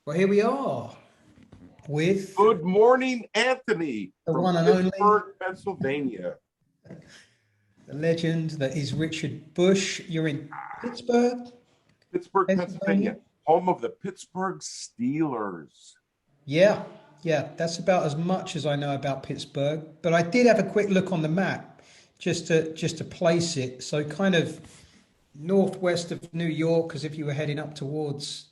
Well, here we are with Good morning, Anthony the from one and only, Pittsburgh, Pennsylvania. the legend that is Richard Busch. You're in Pittsburgh, Pittsburgh, Pennsylvania. Pennsylvania, home of the Pittsburgh Steelers. Yeah, yeah, that's about as much as I know about Pittsburgh. But I did have a quick look on the map just to place it. So kind of northwest of New York, because if you were heading up towards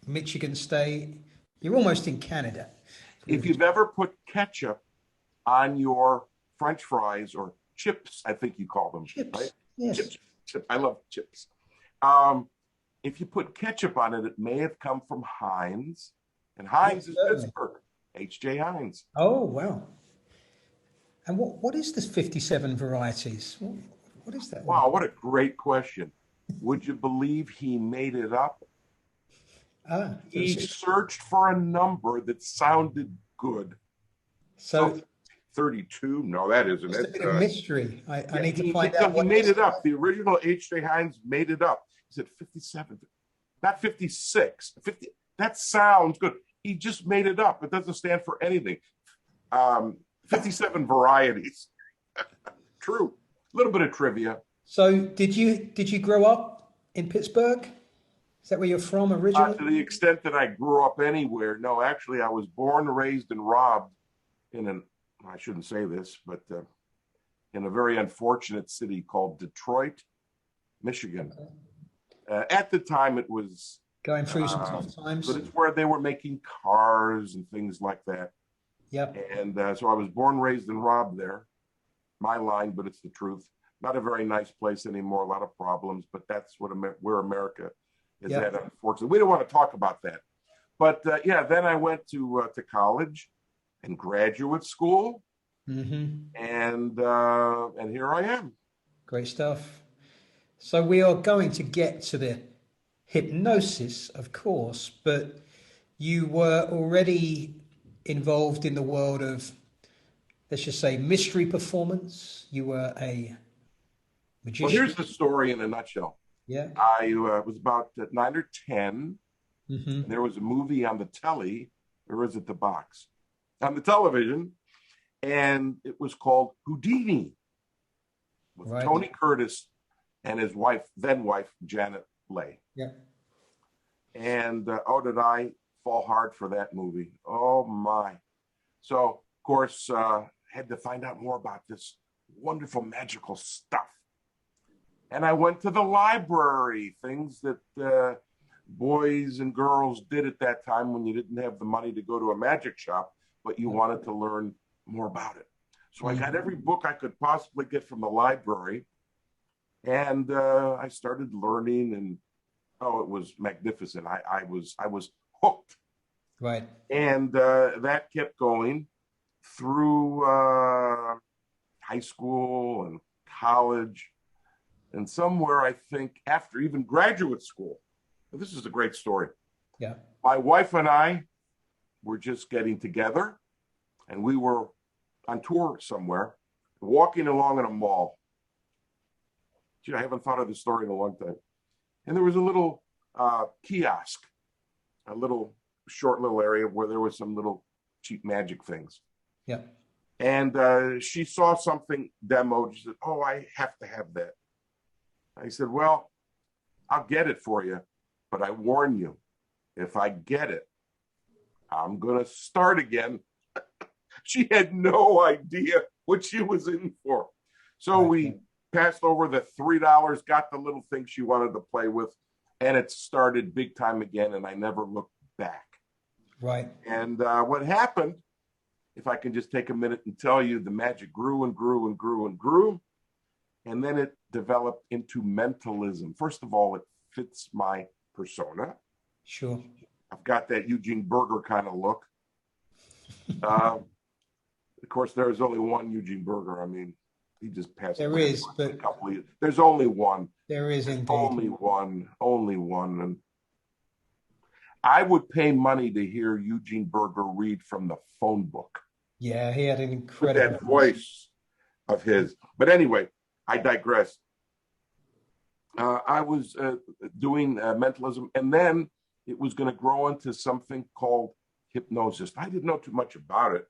Michigan State, you're almost in Canada. If you've ever put ketchup on your French fries or chips, I think you call them, right? Chips, yes. Chips. I love chips. Um, if you put ketchup on it, it may have come from Heinz, and Yes, Heinz is certainly. Pittsburgh. H.J. Heinz. Oh, wow. And what is this 57 varieties? What is that all Wow, about? what a great question. Would you believe he made it up? Ah, He searched for a number that sounded good. So so 32? No, that isn't just a it. bit of mystery. I Yeah, need to find no, out he what made this. it up. The original H.J. Heinz made it up. He said 57, not 56. 50, that sounds good. He just made it up. It doesn't stand for anything. 57 varieties. True. A little bit of trivia. So did you grow up in Pittsburgh? Is that where you're from originally? To the extent that I grew up anywhere, no, actually, I was born, raised, and robbed in an, I shouldn't say this, but in a very unfortunate city called Detroit, Michigan. At the time, it was, Going through some uh, tough but times. it's where they were making cars and things like that. Yep. And so I was born, raised, and robbed there. My line, but it's the truth. Not a very nice place anymore. A lot of problems, but that's what where America is at. Yep. Unfortunately, we don't want to talk about that. But yeah, then I went to college and graduate school, Mm-hmm. and here I am. Great stuff. So we are going to get to the hypnosis, of course, but you were already involved in the world of, let's just say, mystery performance. You were a Well, magician. here's the story in a nutshell. Yeah. I was about 9 or 10. And Mm-hmm. there was a movie on the telly, or is it the box? On the television, and it was called Houdini with Right. Tony Curtis and his wife, then wife, Janet Leigh. Yeah. And oh, did I fall hard for that movie? Oh my! So of course, had to find out more about this wonderful magical stuff. And I went to the library, things that boys and girls did at that time when you didn't have the money to go to a magic shop, but you wanted to learn more about it. So I got every Mm. book I could possibly get from the library, and I started learning, and oh, it was magnificent. I was hooked, Right. and that kept going through high school and college, and somewhere I think after even graduate school. This is a great story. Yeah. My wife and I were just getting together, and we were on tour somewhere, walking along in a mall. Gee, I haven't thought of this story in a long time. And there was a little kiosk, a little short little area where there was some little cheap magic things. Yeah. And she saw something demoed. She said, "Oh, I have to have that." I said, "Well, I'll get it for you, but I warn you, if I get it, I'm going to start again." She had no idea what she was in for. So Right. we passed over the $3, got the little thing she wanted to play with, and it started big time again, and I never looked back. Right. And what happened, if I can just take a minute and tell you, the magic grew and grew and grew and grew. And then it developed into mentalism. First of all, it fits my persona. Sure. I've got that Eugene Berger kind of look. Uh, of course, there's only one Eugene Berger. I mean, he just passed There away is, a but couple of years. There's only one. there is There's indeed. only one. And I would pay money to hear Eugene Berger read from the phone book Yeah, he had an with incredible that voice. voice of his. But anyway, I digress. I was doing mentalism, and then it was going to grow into something called Hypnosis. I didn't know too much about it.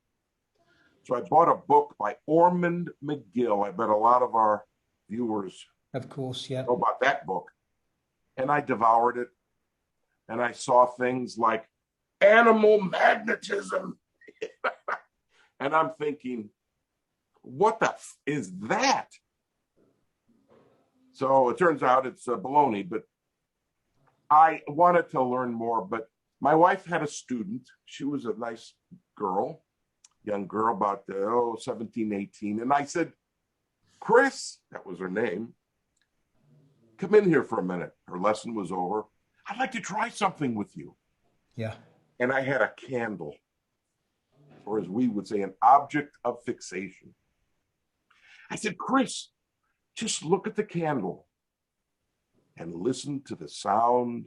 So I bought a book by Ormond McGill. I bet a lot of our viewers, of course, yeah, know about that book. And I devoured it. And I saw things like animal magnetism. And I'm thinking, what the is that? So it turns out it's baloney, but I wanted to learn more. But my wife had a student. She was a nice girl, young girl, about 17, 18. And I said, Chris, that was her name, come in here for a minute. Her lesson was over. I'd like to try something with you. Yeah. And I had a candle, or as we would say, an object of fixation. I said, Chris, just look at the candle and listen to the sound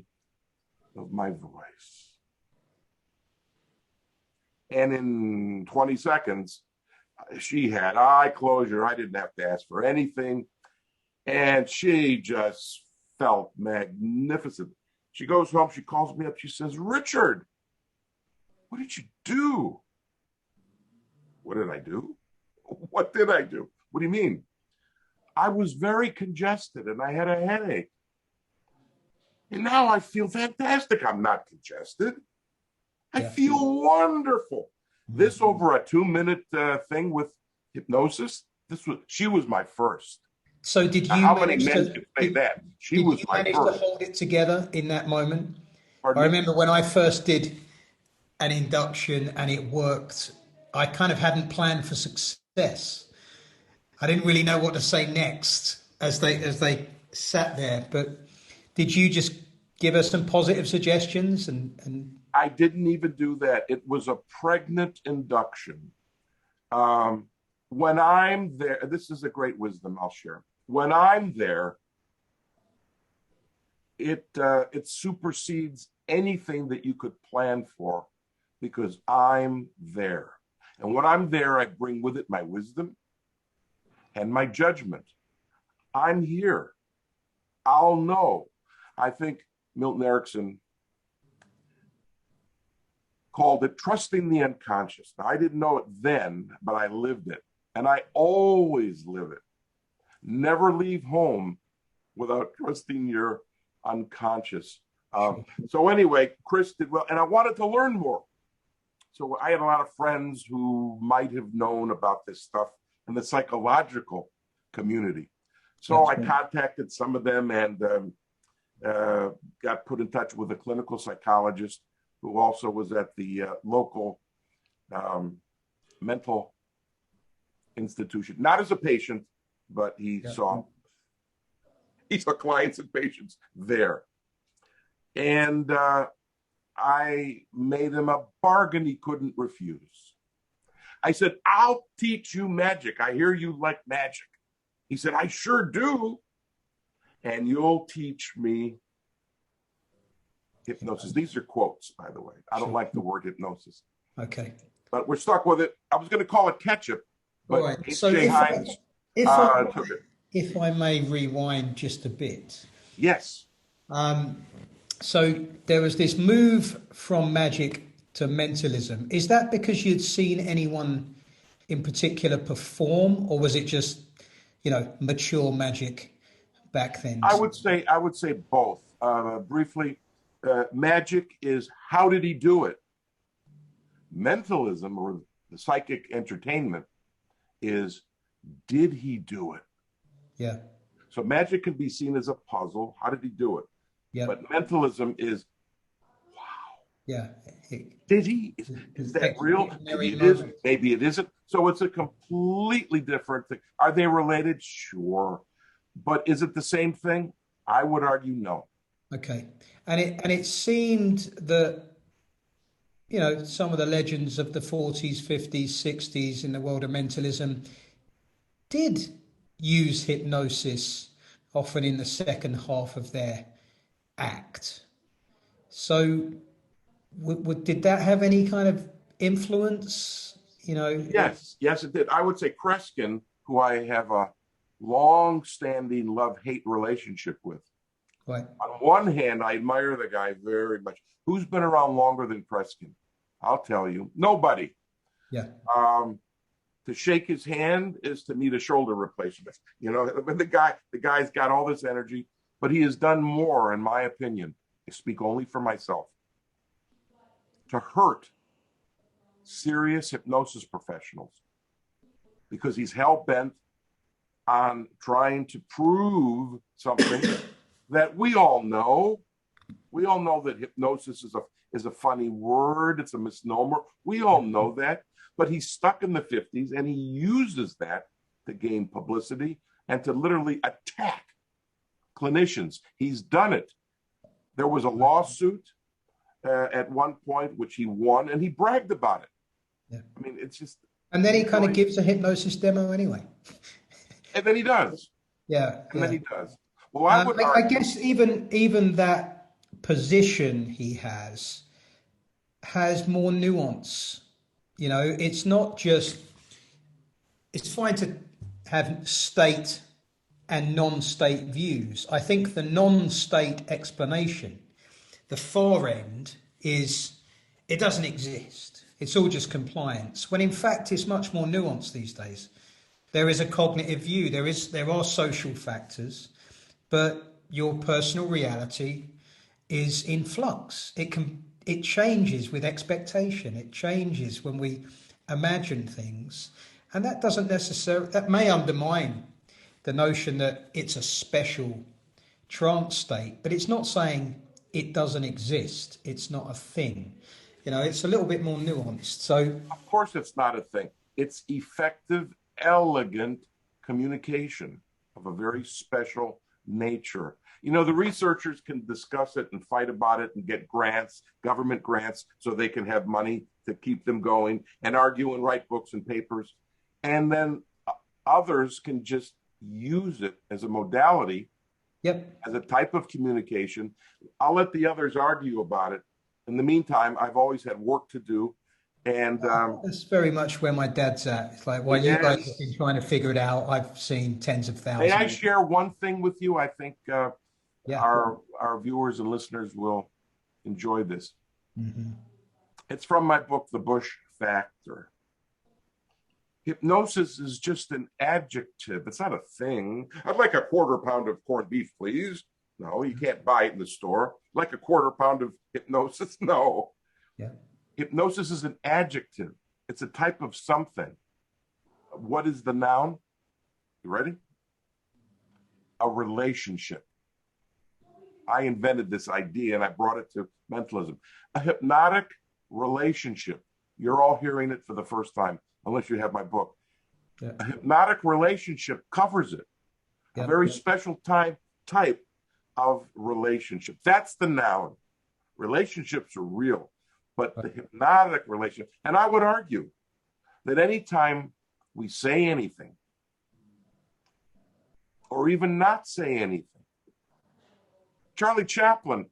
of my voice. And in 20 seconds, she had eye closure. I didn't have to ask for anything. And she just felt magnificent. She goes home, she calls me up, she says, Richard, what did you do? What did I do? What did I do? What do you mean? I was very congested and I had a headache. And now I feel fantastic. I'm not congested. I feel wonderful. This over a 2-minute thing with hypnosis. She was my first. So did you? How many men could say that? She was my first. Did you manage to hold it together in that moment? Pardon I remember when I first did an induction and it worked. I kind of hadn't planned for success. I didn't really know what to say next as they sat there. But did you just give us some positive suggestions? And I didn't even do that. It was a pregnant induction. When I'm there, this is a great wisdom I'll share. When I'm there, it supersedes anything that you could plan for because I'm there. And when I'm there, I bring with it my wisdom and my judgment. I'm here. I'll know. I think Milton Erickson called it trusting the unconscious. Now, I didn't know it then, but I lived it. And I always live it. Never leave home without trusting your unconscious. So anyway, Chris did well, and I wanted to learn more. So I had a lot of friends who might have known about this stuff in the psychological community. So I contacted some of them and got put in touch with a clinical psychologist who also was at the local mental institution, not as a patient, but he saw clients and patients there. And I made him a bargain he couldn't refuse. I said, I'll teach you magic. I hear you like magic. He said, I sure do. And you'll teach me hypnosis. These are quotes, by the way. I don't like the word hypnosis. Okay. But we're stuck with it. I was going to call it ketchup, but right. So if I may rewind just a bit. Yes. So there was this move from magic to mentalism. Is that because you'd seen anyone in particular perform, or was it just, mature magic back then? I would say both. Briefly, magic is how did he do it? Mentalism, or the psychic entertainment, is did he do it? Yeah. So magic can be seen as a puzzle. How did he do it? Yeah. But mentalism is, wow. Yeah. Did he? Is that real? Maybe it is. Maybe it isn't. So it's a completely different thing. Are they related? Sure. But is it the same thing? I would argue no. Okay. And it seemed that, some of the legends of the 40s, 50s, 60s in the world of mentalism did use hypnosis often in the second half of their act. So did that have any kind of influence? Yes, it did. I would say Kreskin, who I have a long-standing love-hate relationship with, Right. On one hand, I admire the guy very much. Who's been around longer than Kreskin? I'll tell you, nobody. Yeah. To shake his hand is to need a shoulder replacement. You know, but the guy's got all this energy, but he has done more, in my opinion. I speak only for myself. To hurt serious hypnosis professionals because he's hell bent on trying to prove something that we all know. We all know that hypnosis is a funny word. It's a misnomer. We all know that. But he's stuck in the 50s, and he uses that to gain publicity and to literally attack clinicians. He's done it. There was a lawsuit at one point, which he won, and he bragged about it. Yeah. I mean, it's just... And then he kind of gives a hypnosis demo anyway. And then he does. Yeah. And then he does. Well, I guess even that position he has more nuance. You know, it's not just, it's fine to have state and non-state views. I think the non-state explanation, the far end, is it doesn't exist. It's all just compliance, when in fact it's much more nuanced these days. There is a cognitive view, there are social factors, but your personal reality is in flux. It changes with expectation. It changes when we imagine things. And that doesn't necessarily, that may undermine the notion that it's a special trance state, but it's not saying it doesn't exist. It's not a thing. You know, it's a little bit more nuanced. So, of course, it's not a thing. It's effective, elegant communication of a very special nature. You know, the researchers can discuss it and fight about it and get grants, government grants, so they can have money to keep them going and argue and write books and papers. And then others can just use it as a modality, as a type of communication. I'll let the others argue about it. In the meantime, I've always had work to do. And that's very much where my dad's at. It's like, while you guys have been trying to figure it out, I've seen tens of thousands. May I share one thing with you? I think our viewers and listeners will enjoy this. Mm-hmm. It's from my book, The Busch Factor. Hypnosis is just an adjective. It's not a thing. I'd like a quarter pound of corned beef, please. No, you can't buy it in the store. Like a quarter pound of hypnosis? No. Yeah. Hypnosis is an adjective. It's a type of something. What is the noun? You ready? A relationship. I invented this idea and I brought it to mentalism. A hypnotic relationship. You're all hearing it for the first time, unless you have my book. Yeah. A hypnotic relationship covers it. A very special type of relationship. That's the noun. Relationships are real, but the hypnotic relationship, and I would argue that anytime we say anything or even not say anything, Charlie Chaplin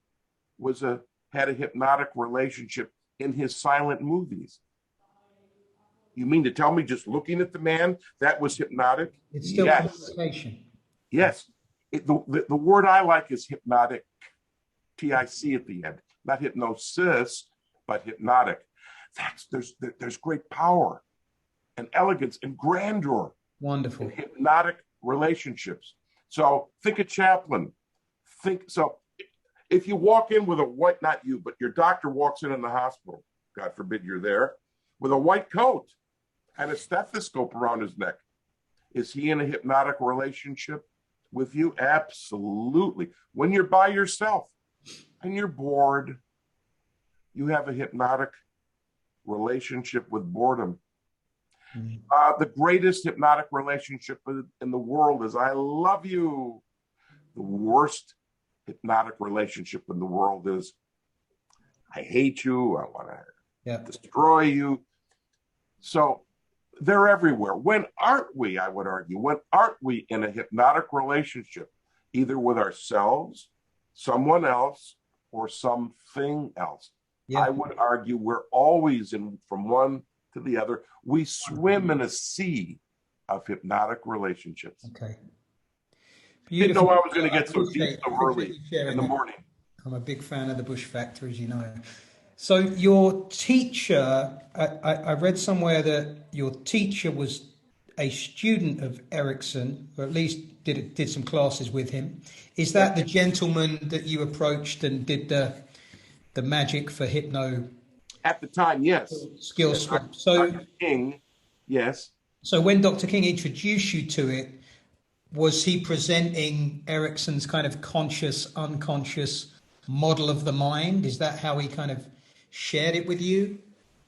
had a hypnotic relationship in his silent movies. You mean to tell me just looking at the man, that was hypnotic? It's still communication. Yes. The word I like is hypnotic, T-I-C at the end. Not hypnosis, but hypnotic. There's great power and elegance and grandeur. Wonderful. In hypnotic relationships. So think of Chaplin. If you walk in with a white, not you, but your doctor walks in the hospital, God forbid you're there, with a white coat and a stethoscope around his neck, is he in a hypnotic relationship with you? Absolutely. When you're by yourself and you're bored, you have a hypnotic relationship with boredom. Mm-hmm. The greatest hypnotic relationship in the world is I love you. The worst hypnotic relationship in the world is I hate you. I want to destroy you. So they're everywhere. When aren't we, I would argue, when aren't we in a hypnotic relationship, either with ourselves, someone else, or something else? Yeah. I would argue we're always from one to the other. We swim in a sea of hypnotic relationships. Okay. Didn't know Beautiful. I was going to I get so deep so appreciate early you in sharing the that. morning. I'm a big fan of the Busch Factor, as you know. So your teacher, I read somewhere that your teacher was a student of Erickson, or at least did some classes with him. Is Yeah. that the gentleman that you approached and did the magic for hypno At the time, yes. skill Yeah, swap? So Dr. King, yes. so when Dr. King introduced you to it, was he presenting Erickson's kind of conscious, unconscious model of the mind? Is that how he kind of shared it with you?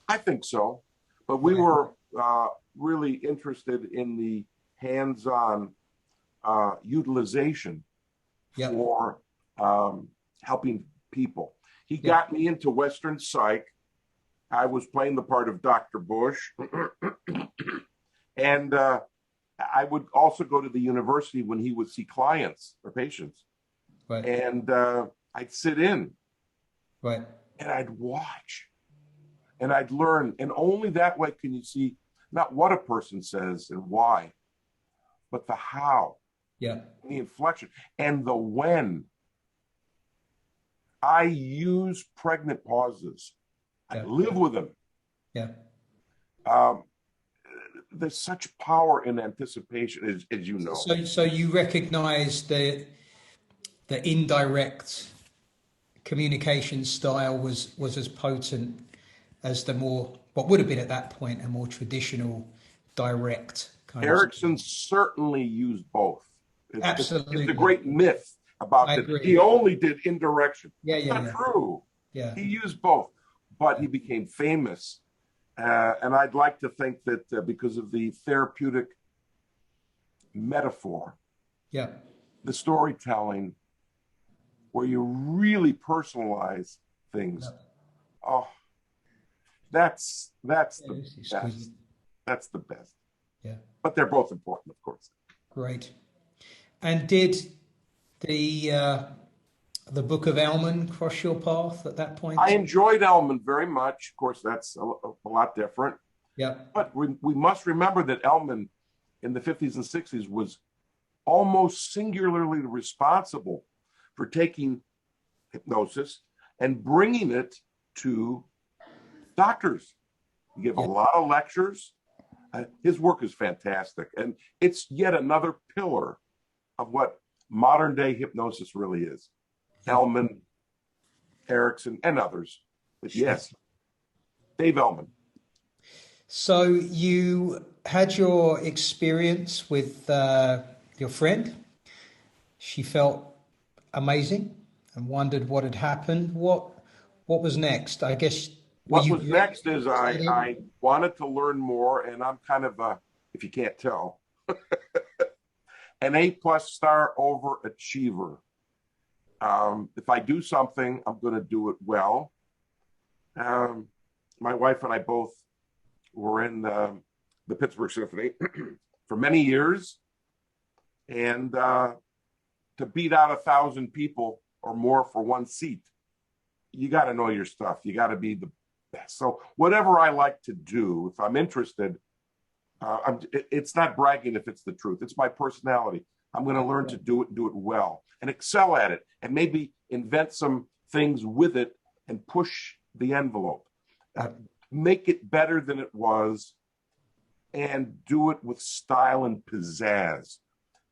I think so. But we Right. were really interested in the hands-on utilization Yep. for helping people. He Yep. got me into Western psych. I was playing the part of Dr. Busch. And I would also go to the university when he would see clients or patients. Right. And I'd sit in Right. and I'd watch and I'd learn. And only that way can you see not what a person says and why, but the how, Yeah. the inflection, and the when. I use pregnant pauses. I Yeah. live with them. Yeah. Um, there's such power in anticipation, as you know. So you recognize the indirect communication style was as potent as the more what would have been at that point a more traditional direct kind of. Erickson certainly used both. It's a Absolutely. great myth about I that he agree. only did indirection. Yeah, That's yeah, not yeah, true. yeah, He used both, but he became famous. And I'd like to think that because of the therapeutic metaphor, yeah, the storytelling, where you really personalize yeah. things, oh, that's Yeah, the it's best. exquisite. That's the best. Yeah, But they're both important, of course. great. And did the uh, the Book of Elman cross your path at that I point? enjoyed Elman very much. Of course, that's a lot different. Yeah, But we must remember that Elman in the 50s and 60s was almost singularly responsible for taking hypnosis and bringing it to doctors. He gave a yeah, lot of lectures. His work is fantastic. And it's yet another pillar of what modern day hypnosis really is. yeah. Elman, Erickson, and others. But Sure. yes, Dave Elman. So you had your experience with your friend. She felt amazing and wondered what had happened. What was next? I guess were What you was very next is interested in? I wanted to learn more, and I'm kind of a, if you can't tell, an A+ star overachiever. If I do something, I'm going to do it well. Um, my wife and I both were in the Pittsburgh Symphony for many years, and to beat out 1,000 people or more for one seat, you got to know your stuff. You got to be the best. So whatever I like to do, if I'm interested, it's not bragging if it's the truth. It's my personality. I'm going to learn to do it and do it well and excel at it and maybe invent some things with it and push the envelope. Make it better than it was and do it with style and pizzazz.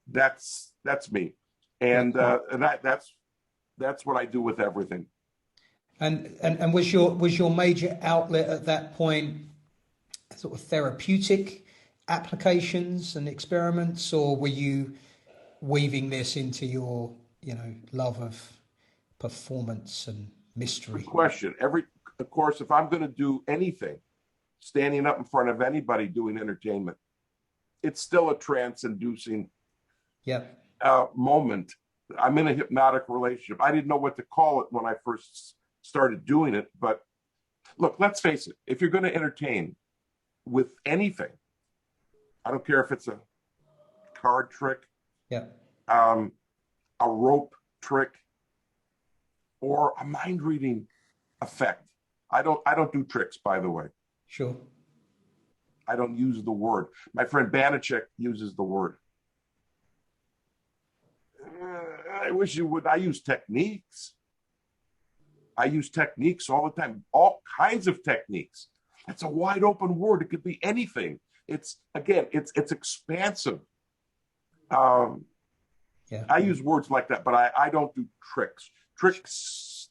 That's me. And that's what I do with everything. And was your major outlet at that point sort of therapeutic applications and experiments, or were you weaving this into your, love of performance and Good mystery? question. Of course, if I'm going to do anything, standing up in front of anybody doing entertainment, it's still a trance-inducing Yeah, moment. I'm in a hypnotic relationship. I didn't know what to call it when I first started doing it, but look, let's face it. If you're going to entertain with anything, I don't care if it's a card trick, yeah, a rope trick, or a mind reading effect. I don't do tricks, by the way. sure. I don't use the word. My friend Banachek uses the word. I wish you would. I use techniques. I use techniques all the time, all kinds of techniques. That's a wide open word. It could be anything. It's expansive. Yeah. I use words like that, but I don't do tricks. Tricks,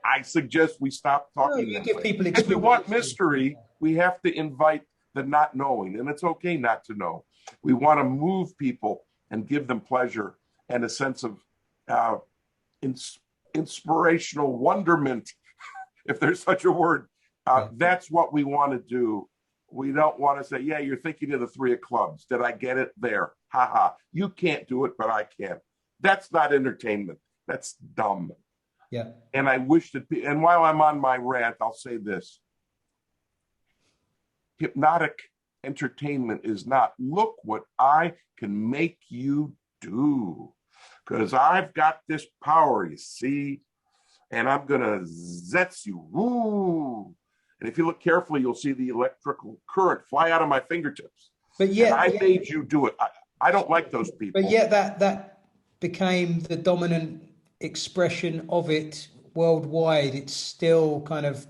I suggest we stop talking. You give people if we want mystery, we have to invite the not knowing, and it's okay not to know. We want to move people and give them pleasure and a sense of inspirational wonderment, if there's such a word. That's what we want to do. We don't want to say, yeah, you're thinking of the three of clubs. Did I get it there? Ha ha. You can't do it, but I can. That's not entertainment. That's dumb. Yeah. And I wish that, and while I'm on my rant, I'll say this. Hypnotic entertainment is not, look what I can make you do. Because I've got this power, you see, and I'm going to zets you. Woo. And if you look carefully, you'll see the electrical current fly out of my fingertips. But yet, I made you do it. I don't like those people. But yet that became the dominant expression of it worldwide. It's still kind of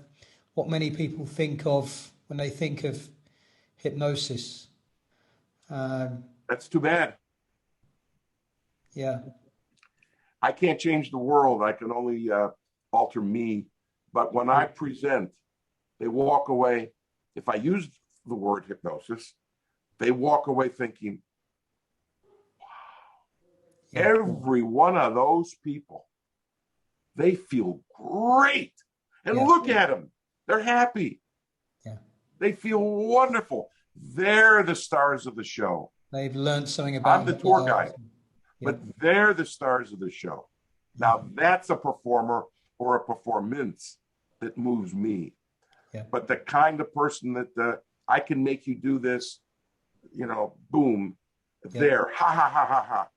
what many people think of when they think of hypnosis. That's too bad. Yeah. I can't change the world. I can only alter me. But when I present, they walk away. If I use the word hypnosis, they walk away thinking, wow, every one of those people, they feel great. And look at them. They're happy. Yeah. They feel wonderful. They're the stars of the show. They've learned something about I'm the tour guide, but they're the stars of the show. Now, that's a performer or a performance that moves me. Yeah. But the kind of person that I can make you do this, boom, there, ha, ha, ha, ha, ha.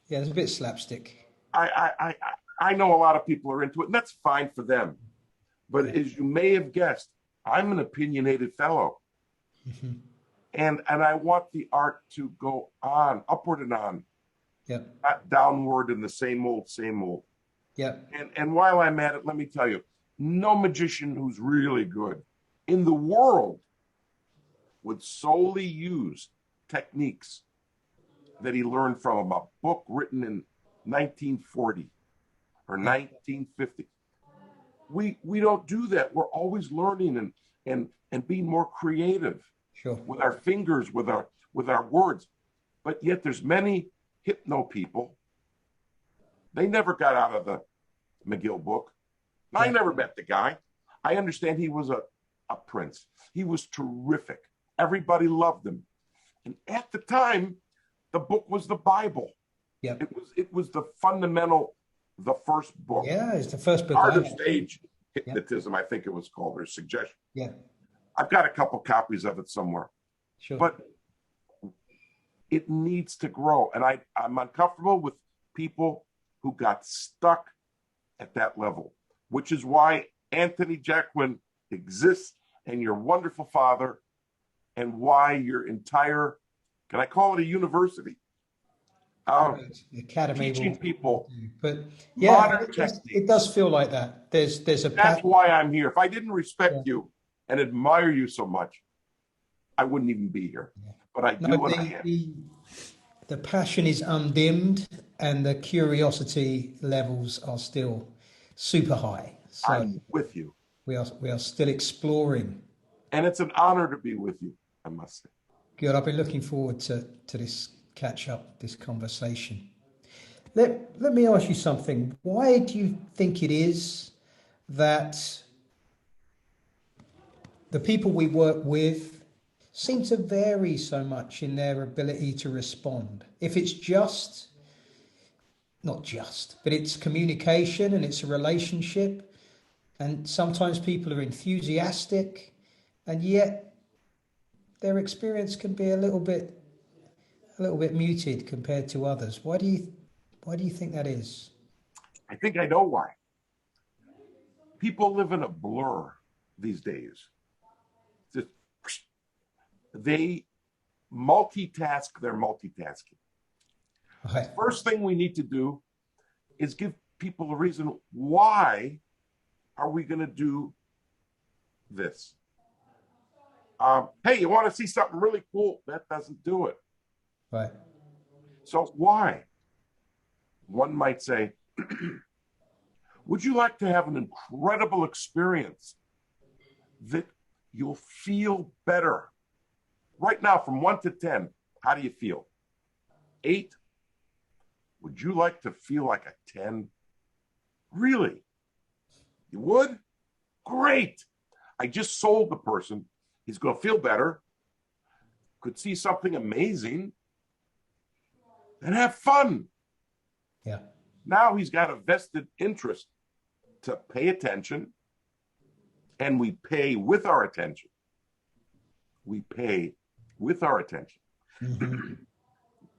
Yeah, it's a bit slapstick. I know a lot of people are into it, and that's fine for them. But as you may have guessed, I'm an opinionated fellow. Mm-hmm. And I want the art to go on, upward and on. Yeah. Not downward in the same old. Yeah. And while I'm at it, let me tell you, no magician who's really good in the world would solely use techniques that he learned from a book written in 1940 or 1950. We don't do that. We're always learning and being more creative. Sure. With our fingers, with our words. But yet there's many hypno people. They never got out of the McGill book. I never met the guy. I understand he was a prince. He was terrific. Everybody loved him. And at the time, the book was the Bible. Yeah. It was the fundamental, the first book. Yeah, it's the first book. Art of Stage Hypnotism, I think it was called, or Suggestion. Yeah. I've got a couple copies of it somewhere. Sure. But it needs to grow. And I'm uncomfortable with people who got stuck at that level, which is why Anthony Jacquin exists and your wonderful father, and why your entire, can I call it a university? Academy teaching people, but modern techniques. It does feel like that. There's a. That's why I'm here. If I didn't respect you and admire you so much, I wouldn't even be here. But I do what I am. The passion is undimmed, and the curiosity levels are still super high. So I'm with you. We are still exploring, and it's an honor to be with you, I must say. Good. I've been looking forward to this catch up, this conversation. Let me ask you something. Why do you think it is that the people we work with seem to vary so much in their ability to respond? If it's not just, but it's communication and it's a relationship, and sometimes people are enthusiastic, and yet their experience can be a little bit muted compared to others. Why do you think that is? I think I know why. People live in a blur these days. They multitask their multitasking. Right. First thing we need to do is give people a reason. Why are we going to do this? Hey, you want to see something really cool? That doesn't do it. Right. So why? One might say, would you like to have an incredible experience that you'll feel better? Right now, from 1 to 10, how do you feel? 8? Would you like to feel like a 10? Really? You would? Great. I just sold the person. He's going to feel better, could see something amazing, and have fun. Yeah. Now he's got a vested interest to pay attention, and we pay with our attention. We pay with our attention. Mm-hmm.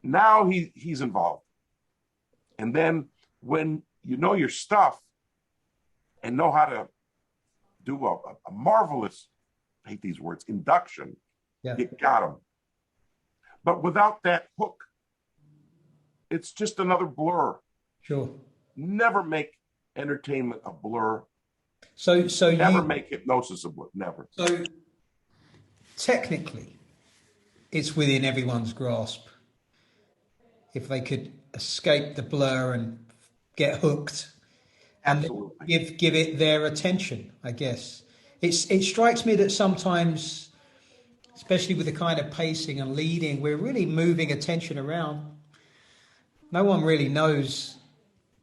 Now he's involved. And then when you know your stuff and know how to do a marvelous, I hate these words, induction, yeah, you got him. But without that hook, it's just another blur. Sure. Never make entertainment a blur. So never make hypnosis a blur. Never. So technically, it's within everyone's grasp. If they could escape the blur and get hooked, and give it their attention, I guess. It strikes me that sometimes, especially with the kind of pacing and leading, we're really moving attention around. No one really knows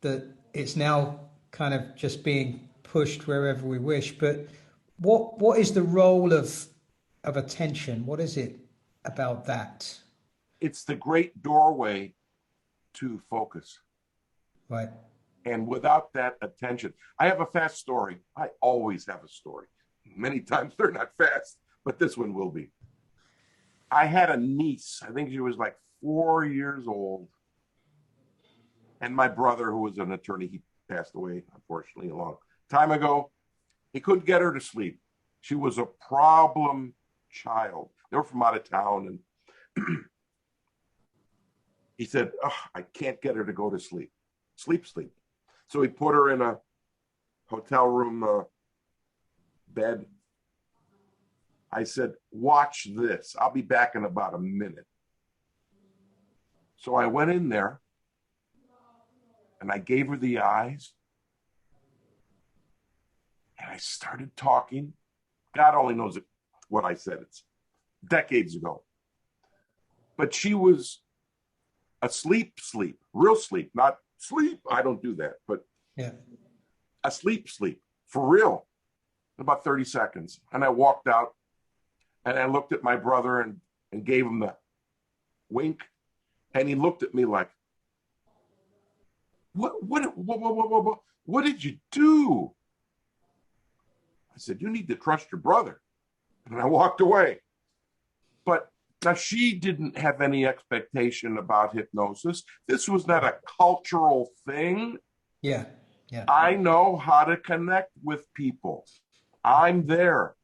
that it's now kind of just being pushed wherever we wish. But what is the role of attention? What is it about that? It's the great doorway to focus. Right. And without that attention, I have a fast story. I always have a story. Many times they're not fast, but this one will be. I had a niece. I think she was like 4 years old. And my brother, who was an attorney, he passed away, unfortunately, a long time ago. He couldn't get her to sleep. She was a problem child. They were from out of town. And he said, I can't get her to go to sleep. Sleep. So he put her in a hotel room bed. I said, watch this. I'll be back in about a minute. So I went in there and I gave her the eyes. And I started talking. God only knows what I said. It's decades ago. But she was asleep, real sleep, not sleep. I don't do that, but yeah, asleep, for real, in about 30 seconds. And I walked out and I looked at my brother and gave him the wink. And he looked at me like, what did you do? I said, you need to trust your brother. And I walked away. But now she didn't have any expectation about hypnosis. This was not a cultural thing. Yeah. I know how to connect with people. I'm there.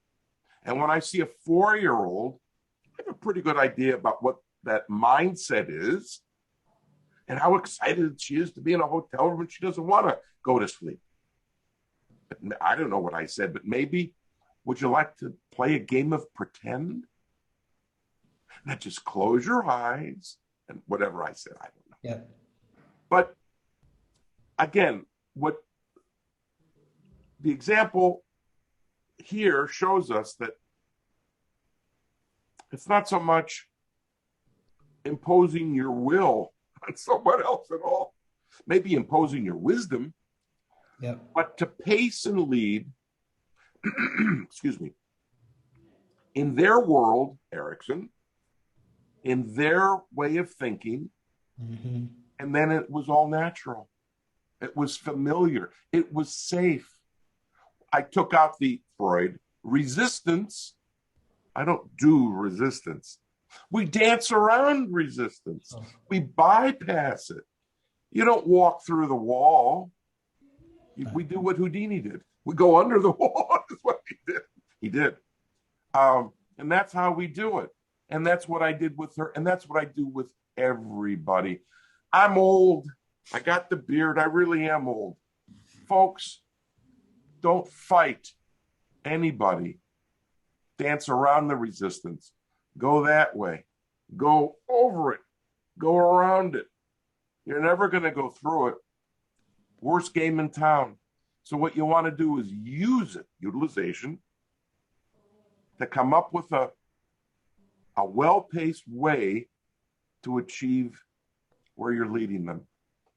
And when I see a 4-year-old, I have a pretty good idea about what that mindset is and how excited she is to be in a hotel room and she doesn't want to go to sleep. I don't know what I said, but maybe, would you like to play a game of pretend? Not just close your eyes and whatever I said, I don't know. Yeah. But again, what the example here shows us that it's not so much imposing your will on someone else at all, maybe imposing your wisdom, but to pace and lead, excuse me, in their world, Erickson, in their way of thinking, and then it was all natural. It was familiar. It was safe. I took out the Freud resistance. I don't do resistance. We dance around resistance. We bypass it. You don't walk through the wall. We do what Houdini did. We go under the wall. That's what he did. He did. And that's how we do it. And that's what I did with her. And that's what I do with everybody. I'm old. I got the beard. I really am old. Folks, don't fight anybody. Dance around the resistance. Go that way. Go over it. Go around it. You're never going to go through it. Worst game in town. So what you want to do is use it, utilization, to come up with a well-paced way to achieve where you're leading them.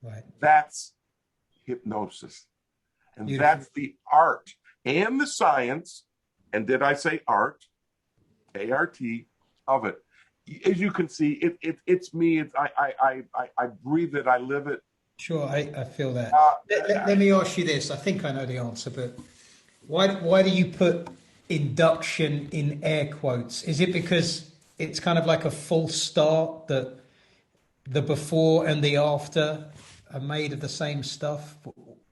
Right. That's hypnosis. And Beautiful. that's the art and the science, and did I say art? A-R-T, of it. As you can see, it's me. I breathe it. I live it. Sure, I feel that. Let me ask you this. I think I know the answer, but why do you put induction in air quotes? Is it because it's kind of like a false start, that the before and the after are made of the same stuff?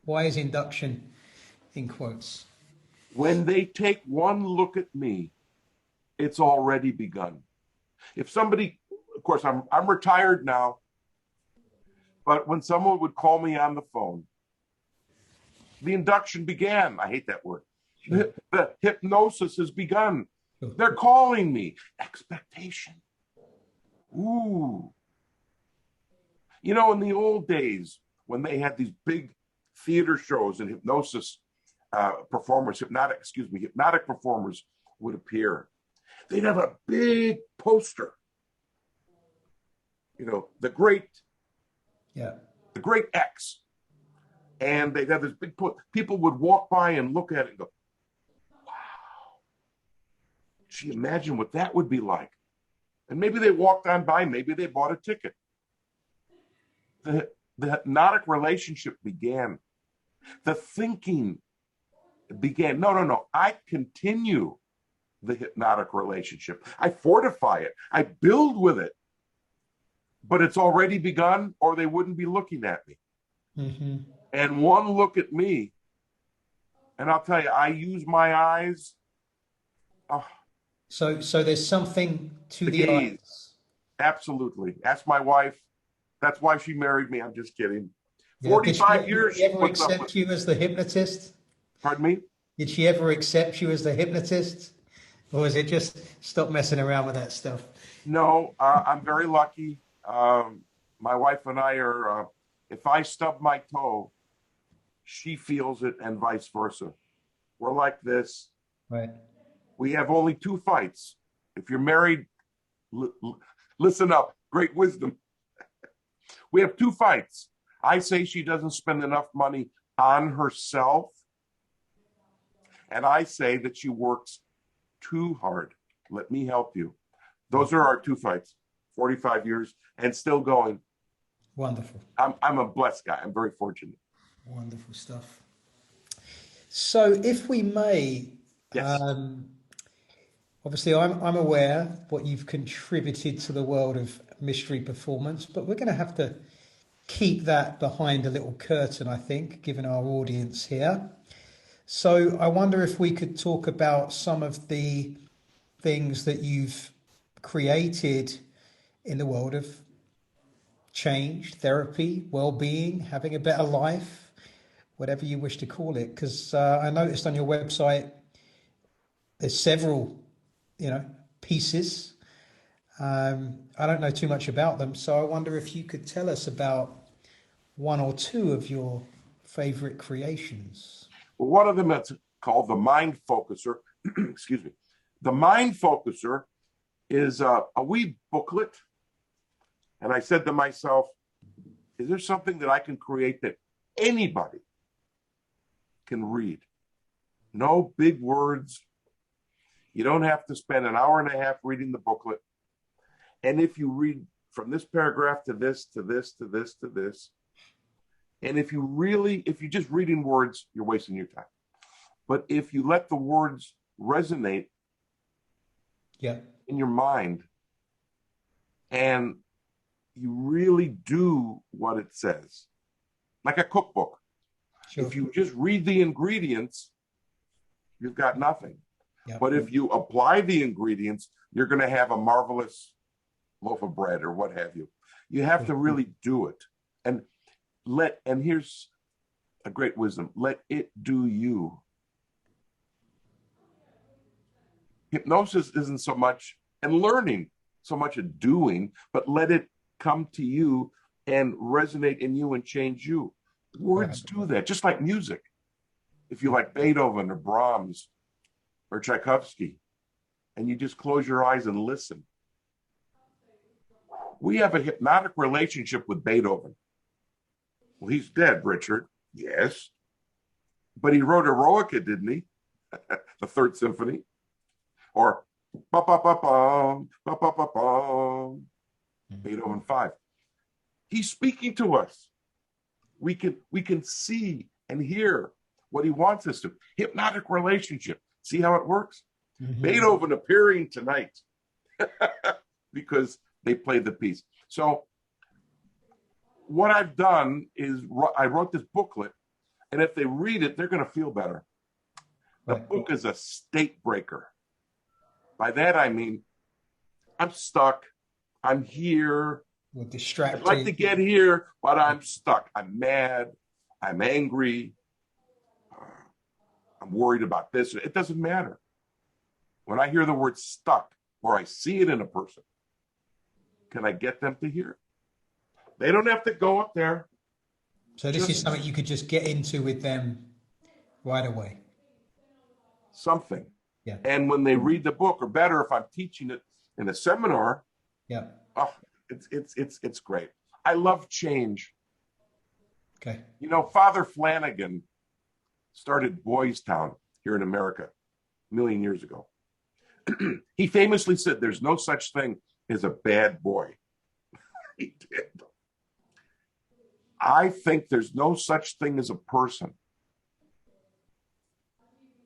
Why is induction in quotes? When they take one look at me, it's already begun. If somebody, of course, I'm retired now, but when someone would call me on the phone, the induction began. I hate that word. Sure. The hypnosis has begun. Sure. They're calling me. Expectation. Ooh. You know, in the old days, when they had these big theater shows and hypnosis performers, hypnotic performers would appear, they'd have a big poster. You know, the great X. And they'd have this big people would walk by and look at it and go, wow. Gee, imagine what that would be like. And maybe they walked on by, maybe they bought a ticket. The hypnotic relationship began. The thinking began. No. I continue the hypnotic relationship. I fortify it. I build with it. But it's already begun, or they wouldn't be looking at me. Mm-hmm. And one look at me, and I'll tell you, I use my eyes. Oh, So there's something to the gaze. eyes. Absolutely. Ask my wife. That's why she married me. I'm just kidding. Yeah. 45 years. Did she ever accept you as the hypnotist? Pardon me? Did she ever accept you as the hypnotist? Or was it just stop messing around with that stuff? No, I'm very lucky. My wife and I are, if I stub my toe, she feels it, and vice versa. We're like this. Right. We have only 2 fights. If you're married, listen up. Great wisdom. We have 2 fights. I say she doesn't spend enough money on herself. And I say that she works too hard. Let me help you. Those are our 2 fights. 45 years and still going. Wonderful. I'm a blessed guy. I'm very fortunate. Wonderful stuff. So if we may, yes. Obviously I'm aware what you've contributed to the world of mystery performance, but we're going to have to keep that behind a little curtain, I think, given our audience here. So I wonder if we could talk about some of the things that you've created in the world of change, therapy, well-being, having a better life, whatever you wish to call it. Because I noticed on your website there's several, pieces. I don't know too much about them, so I wonder if you could tell us about 1 or 2 of your favorite creations. Well, one of them is called the Mind Focuser. Excuse me. The Mind Focuser is a wee booklet. And I said to myself, is there something that I can create that anybody can read? No big words. You don't have to spend an hour and a half reading the booklet. And if you read from this paragraph to this, to this, to this, to this, and if you're just reading words, you're wasting your time. But if you let the words resonate in your mind, and you really do what it says, like a cookbook. Sure. If you just read the ingredients, you've got nothing. Yep. But if you apply the ingredients, you're going to have a marvelous loaf of bread or what have you. You have to really do it. And here's a great wisdom: let it do you. Hypnosis isn't so much, and learning so much a doing, but let it come to you and resonate in you and change you. Words do that, just like music. If you like Beethoven or Brahms or Tchaikovsky, and you just close your eyes and listen. We have a hypnotic relationship with Beethoven. Well, he's dead, Richard. Yes. But he wrote Eroica, didn't he? The Third Symphony. Or ba-ba-ba-bum, ba-ba-ba-bum, Beethoven 5. He's speaking to us. We can see and hear what he wants us to. Hypnotic relationship. See how it works? Mm-hmm. Beethoven appearing tonight because they played the piece. So what I've done is I wrote this booklet, and if they read it, they're going to feel better. The book is a state breaker. By that, I mean, I'm stuck. I'm here. We're distracted. I'd like to get here, but I'm stuck. I'm mad. I'm angry. I'm worried about this. It doesn't matter. When I hear the word stuck or I see it in a person, can I get them to hear it? They don't have to go up there. So this is something you could just get into with them right away. Something. Yeah. And when they read the book, or better, if I'm teaching it in a seminar, yeah. Oh, it's great. I love change. Okay. You know, Father Flanagan started Boys Town here in America a million years ago. He famously said, "There's no such thing as a bad boy." He did. I think there's no such thing as a person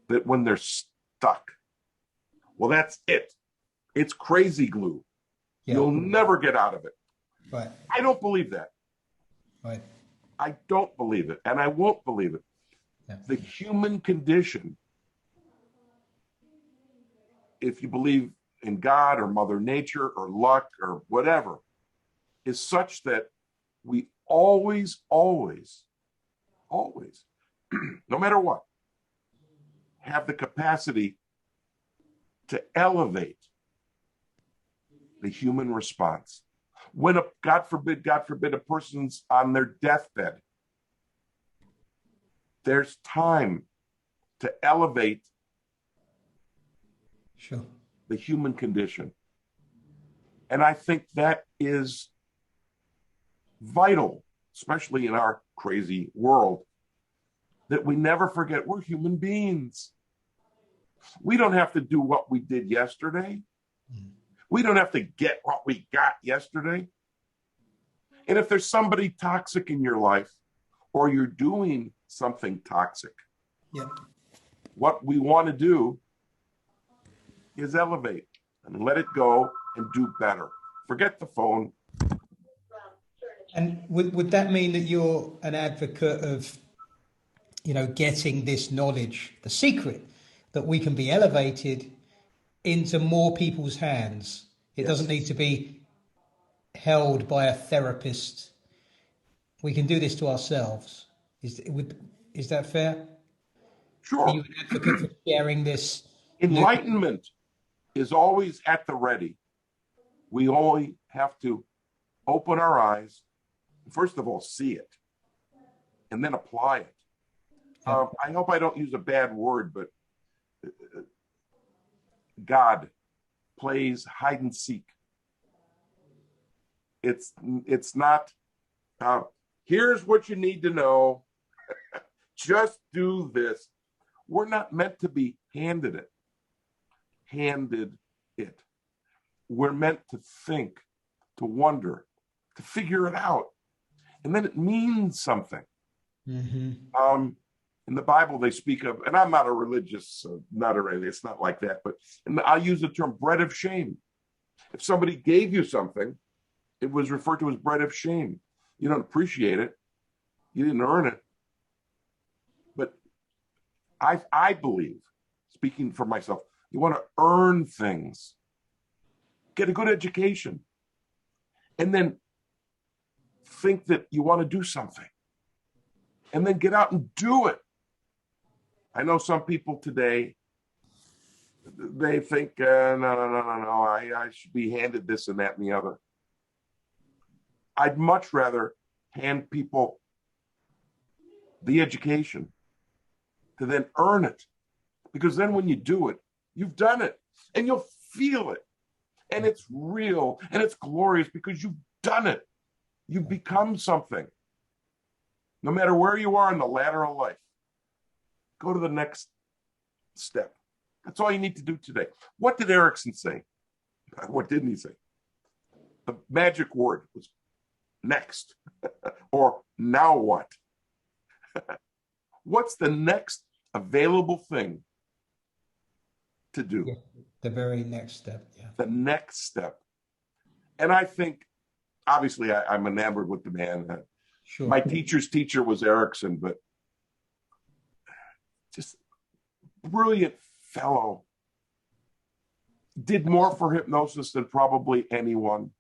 that when they're stuck, well, that's it. It's crazy glue. Yeah. You'll never get out of it. Right. I don't believe that. Right. I don't believe it, and I won't believe it. Yeah. The human condition, if you believe in God or Mother Nature or luck or whatever, is such that we always, no matter what, have the capacity to elevate the human response. When God forbid, a person's on their deathbed, there's time to elevate the human condition. And I think that is vital, especially in our crazy world, that we never forget we're human beings. We don't have to do what we did yesterday. We don't have to get what we got yesterday. And if there's somebody toxic in your life, or you're doing something toxic, what we want to do is elevate and let it go and do better. Forget the phone. And would that mean that you're an advocate of, getting this knowledge, the secret, that we can be elevated into more people's hands? It doesn't need to be held by a therapist. We can do this to ourselves. Is that fair? Sure. Are you an advocate for sharing this? Enlightenment is always at the ready. We only have to open our eyes, first of all, see it, and then apply it. I hope I don't use a bad word, but God plays hide and seek. It's not, here's what you need to know. Just do this. We're not meant to be handed it. We're meant to think, to wonder, to figure it out. And then it means something. Mm-hmm. In the Bible, they speak of, and I'm not a religious nut or anything, it's not like that, but I'll use the term bread of shame. If somebody gave you something, it was referred to as bread of shame. You don't appreciate it. You didn't earn it. But I believe, speaking for myself, you want to earn things. Get a good education. And then think that you want to do something and then get out and do it. I know some people today, they think, no, I should be handed this and that and the other. I'd much rather hand people the education to then earn it. Because then when you do it, you've done it and you'll feel it. And it's real and it's glorious because you've done it. You've become something. No matter where you are in the ladder of life, go to the next step. That's all you need to do today. What did Erickson say? What didn't he say? The magic word was next or now what? What's the next available thing to do? Yeah, the very next step. Yeah. The next step. And I think, obviously, I'm enamored with the man. Sure. My teacher's teacher was Erickson, but just brilliant fellow. Did more for hypnosis than probably anyone.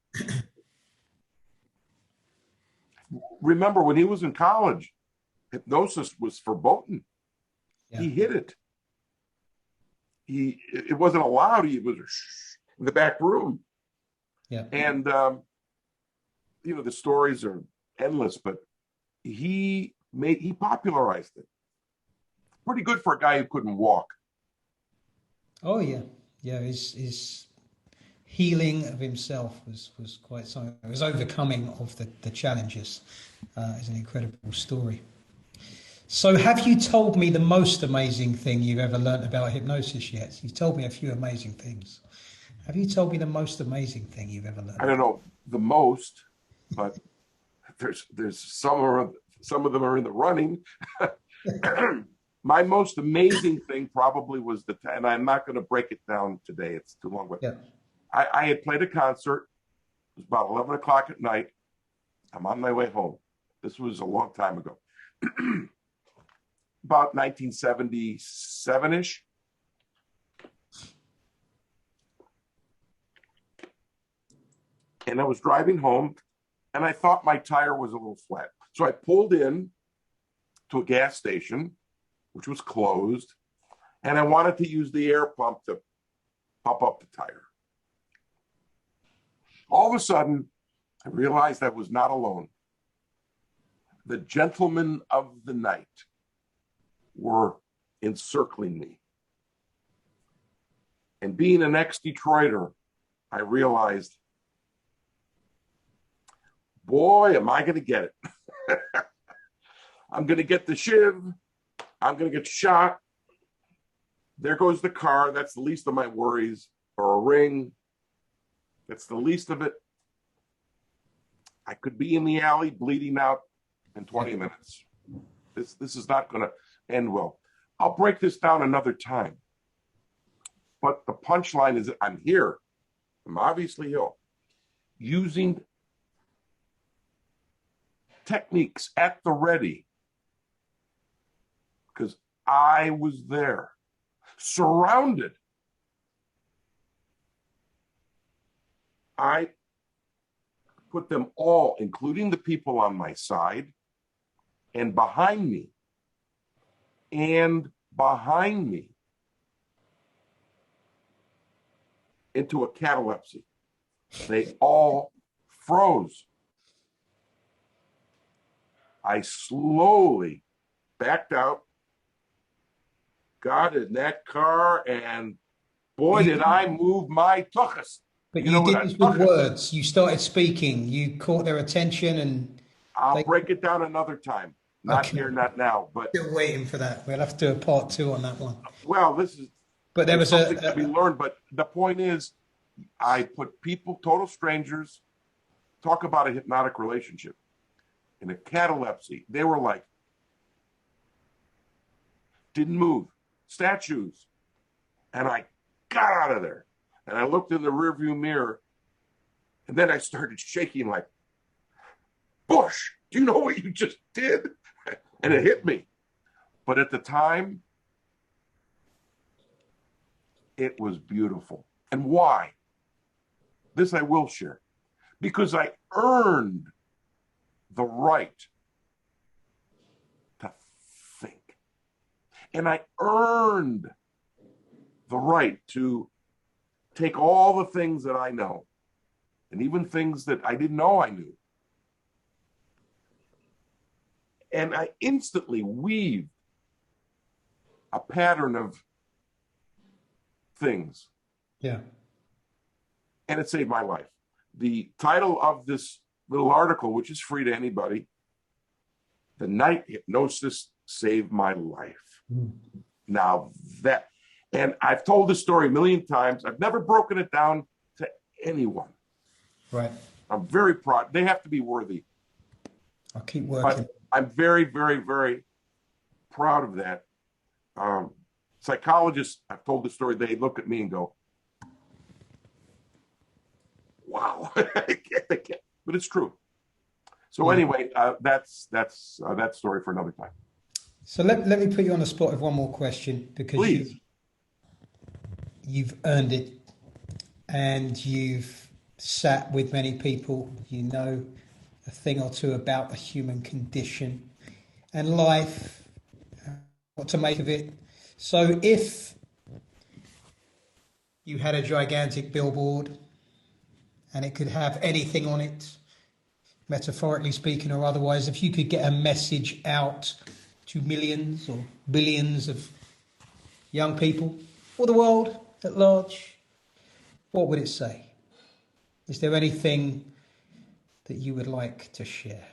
Remember, when he was in college, hypnosis was verboten. Yeah. He hid it. It wasn't allowed. He was in the back room. Yeah. And the stories are endless, but he popularized it. Pretty good for a guy who couldn't walk. Oh yeah. Yeah, his healing of himself was quite something. His overcoming of the challenges is an incredible story. So have you told me the most amazing thing you've ever learned about hypnosis yet? You've told me a few amazing things. Have you told me the most amazing thing you've ever learned? I don't know the most, but there's some of them are in the running. My most amazing thing probably was and I'm not going to break it down today. It's too long. But yeah. I had played a concert. It was about 11 o'clock at night. I'm on my way home. This was a long time ago. About 1977-ish. And I was driving home, and I thought my tire was a little flat. So I pulled in to a gas station, which was closed, and I wanted to use the air pump to pump up the tire. All of a sudden, I realized I was not alone. The gentlemen of the night were encircling me. And being an ex-Detroiter, I realized, boy, am I going to get it. I'm going to get the shiv. I'm going to get shot. There goes the car. That's the least of my worries. Or a ring. That's the least of it. I could be in the alley bleeding out in 20 minutes. This is not going to end well. I'll break this down another time. But the punchline is I'm here. I'm obviously ill. Using techniques at the ready. Because I was there. Surrounded. I put them all, including the people on my side and behind me, into a catalepsy. They all froze. I slowly backed out, got in that car, and boy, did I move my tuchus. But you did this with words. You started speaking. You caught their attention, and I'll break it down another time. Not here, not now. But still waiting for that. We'll have to do a part 2 on that one. Well, this is. But there was something to be learned. But the point is, I put people, total strangers, talk about a hypnotic relationship, in a catalepsy. They were like, didn't move, statues, and I got out of there. And I looked in the rearview mirror, and then I started shaking like, Busch, do you know what you just did? And it hit me. But at the time, it was beautiful. And why? This I will share. Because I earned the right to think. And I earned the right to take all the things that I know, and even things that I didn't know I knew, and I instantly weaved a pattern of things. Yeah. And it saved my life. The title of this little article, which is free to anybody, "The Night Hypnosis Saved My Life." Now that, and I've told this story a million times. I've never broken it down to anyone. Right. I'm very proud. They have to be worthy. I'll keep working. But I'm very, very, very proud of that. Psychologists, I've told the story, they look at me and go, wow. But it's true. So anyway, that's that story for another time. So let me put you on the spot with one more question, because Please. You've earned it, and you've sat with many people. You know a thing or two about the human condition and life, what to make of it. So if you had a gigantic billboard and it could have anything on it, metaphorically speaking or otherwise, if you could get a message out to millions or billions of young people or the world at large, what would it say? Is there anything that you would like to share?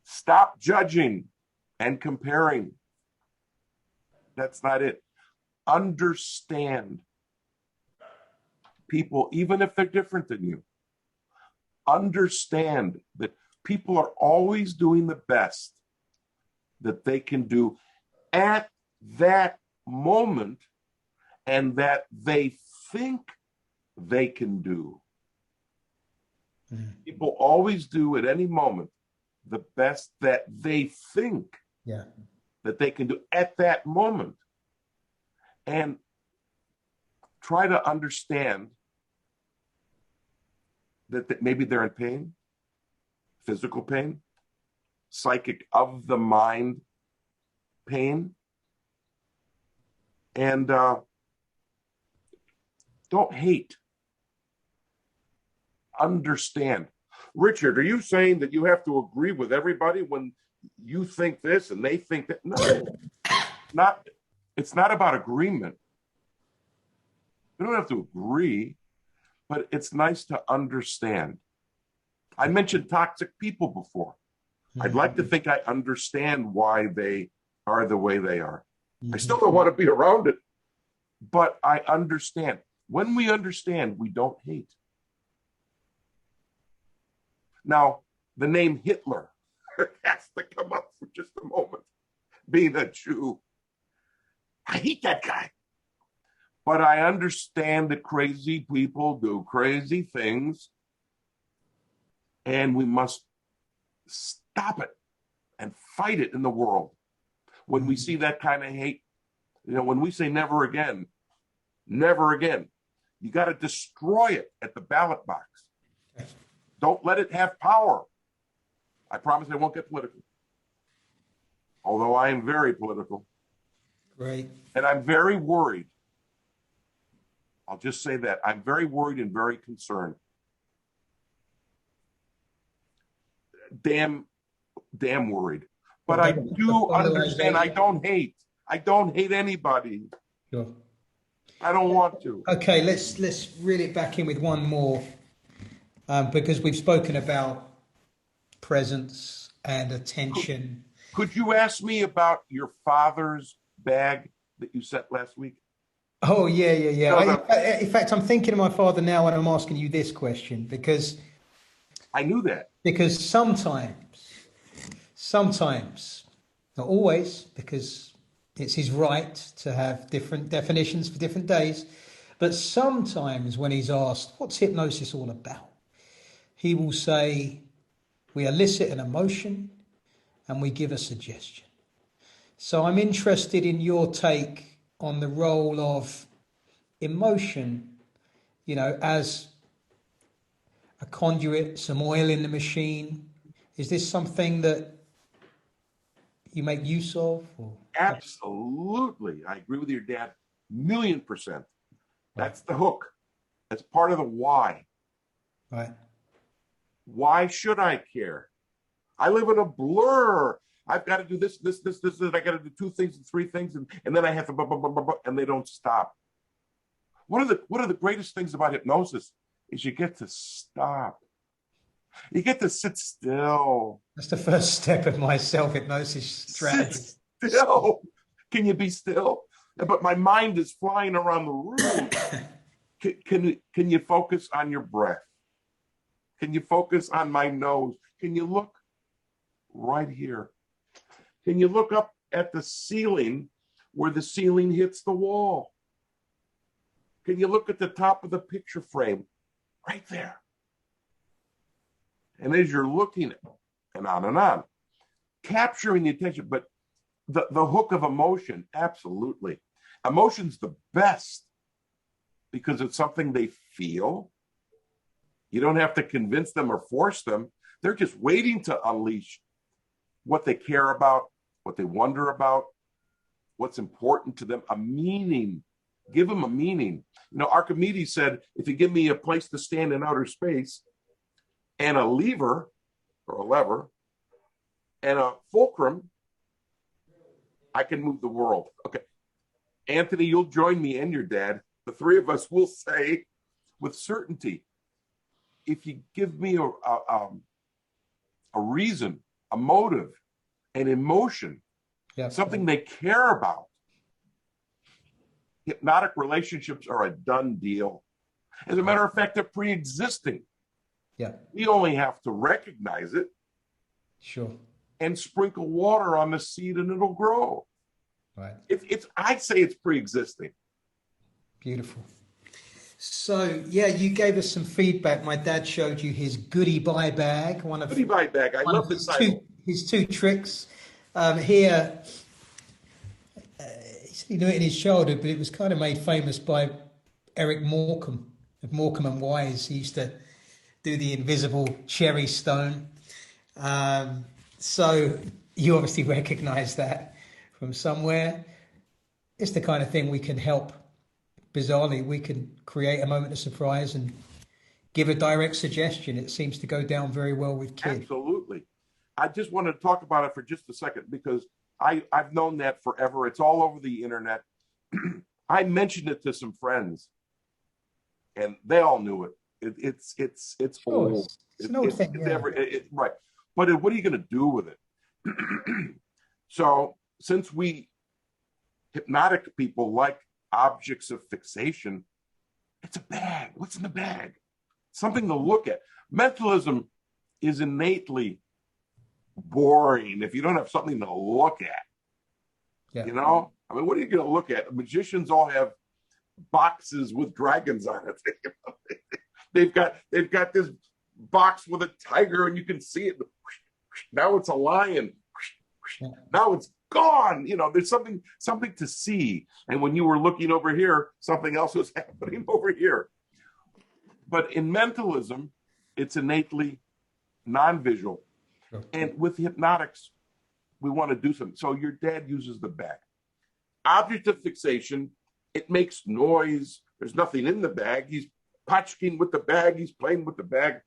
Stop judging and comparing. That's not it. Understand people, even if they're different than you. Understand that people are always doing the best that they can do at that moment, and that they think they can do. People always do at any moment the best that they think that they can do at that moment. And try to understand that maybe they're in pain, physical pain, psychic of the mind pain. And don't hate. Understand. Richard, are you saying that you have to agree with everybody when you think this and they think that? No, it's not about agreement. You don't have to agree, but it's nice to understand. I mentioned toxic people before. I'd like to think I understand why they are the way they are. I still don't want to be around it, but I understand. When we understand, we don't hate. Now, the name Hitler has to come up for just a moment. Being a Jew, I hate that guy. But I understand that crazy people do crazy things, and we must stop it and fight it in the world. When we see that kind of hate, when we say never again, you got to destroy it at the ballot box. Don't let it have power. I promise I won't get political. Although I am very political. Right. And I'm very worried. I'll just say that. I'm very worried and very concerned. Damn worried. But I do understand. I don't hate. I don't hate anybody. Sure. I don't want to. Okay, let's reel it back in with one more, because we've spoken about presence and attention. Could you ask me about your father's bag that you sent last week? Oh, yeah. No. In fact, I'm thinking of my father now when I'm asking you this question, because I knew that. Because sometimes, not always, because it's his right to have different definitions for different days, but sometimes when he's asked, what's hypnosis all about? He will say, we elicit an emotion and we give a suggestion. So I'm interested in your take on the role of emotion, as a conduit, some oil in the machine. Is this something that you make use of? Or Absolutely. I agree with your dad, 1,000,000%. right, That's the hook. That's part of the why. right, Why should I care? I live in a blur. I've got to do this, this, this, this, this. I got to do two things and three things, and then I have to, blah, blah, blah, blah, blah, and they don't stop. One of the greatest things about hypnosis is you get to stop. You get to sit still. that's the first step of my self-hypnosis Sit strategy. still. Can you be still? But my mind is flying around the room. Can you focus on your breath? Can you focus on my nose? Can you look right here? Can you look up at the ceiling where the ceiling hits the wall? Can you look at the top of the picture frame right there? And as you're looking at it, and on, capturing the attention, but the hook of emotion, absolutely. Emotion's the best because it's something they feel. You don't have to convince them or force them. They're just waiting to unleash what they care about, what they wonder about, what's important to them, a meaning. Give them a meaning. You know, Archimedes said, if you give me a place to stand in outer space and a lever or a lever and a fulcrum, I can move the world. Okay. Anthony, you'll join me and your dad. The three of us will say with certainty, if you give me a reason, a motive, an emotion, something they care about, hypnotic relationships are a done deal. As a matter of fact, they're pre-existing. Yeah. We only have to recognize it. Sure. And sprinkle water on the seed and it'll grow. Right. I'd say it's pre-existing. Beautiful. So yeah, you gave us some feedback. My dad showed you his goodie buy bag. Goodie buy bag. I love this title. His two tricks. Here, he knew it in his childhood, but it was kind of made famous by Eric Morecambe of Morecambe and Wise. He used to do the invisible cherry stone. So you obviously recognize that from somewhere. It's the kind of thing we can help. Bizarrely, we can create a moment of surprise and give a direct suggestion. It seems to go down very well with kids. Absolutely. I just want to talk about it for just a second because I've known that forever. It's all over the internet. I mentioned it to some friends and they all knew it. It's old. It's an old thing. Yeah. Right. But what are you going to do with it? So since we hypnotic people like objects of fixation, it's a bag. What's in the bag? Something to look at. Mentalism is innately boring if you don't have something to look at. Yeah. You know, I mean, what are you going to look at? Magicians all have boxes with dragons on it. They've got this box with a tiger, and you can see it. Now it's a lion. Now it's gone. You know, there's something to see. And when you were looking over here, something else was happening over here. But in mentalism, it's innately non-visual. Sure. And with hypnotics, we want to do something. So your dad uses the bag. Object of fixation, it makes noise. There's nothing in the bag. He's patching with the bag. He's playing with the bag.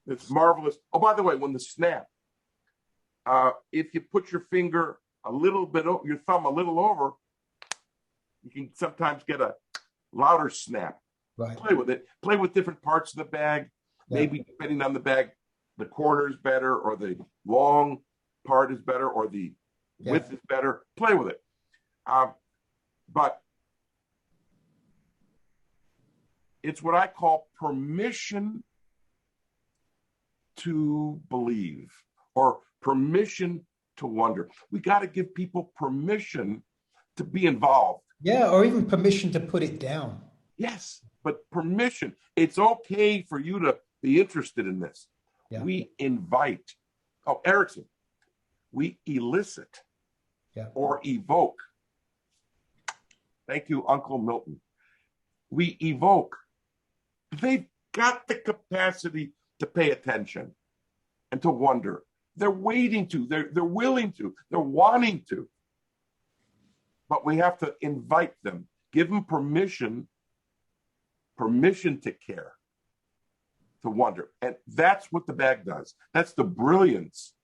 It's marvelous. Oh, by the way, when the snap, if you put your finger a little bit, your thumb a little over, you can sometimes get a louder snap. Right. Play with it. Play with different parts of the bag. Yeah. Maybe depending on the bag, the corner is better, or the long part is better, or the width is better. Play with it. But it's what I call permission to believe, or permission to wonder. We got to give people permission to be involved. Yeah, or even permission to put it down. Yes, but permission. It's okay for you to be interested in this. Yeah. We invite. Oh, Erickson. We elicit or evoke. Thank you, Uncle Milton. We evoke. They've got the capacity to pay attention and to wonder. They're waiting to, they're willing to, they're wanting to. But we have to invite them, give them permission to care, to wonder. And that's what the bag does. That's the brilliance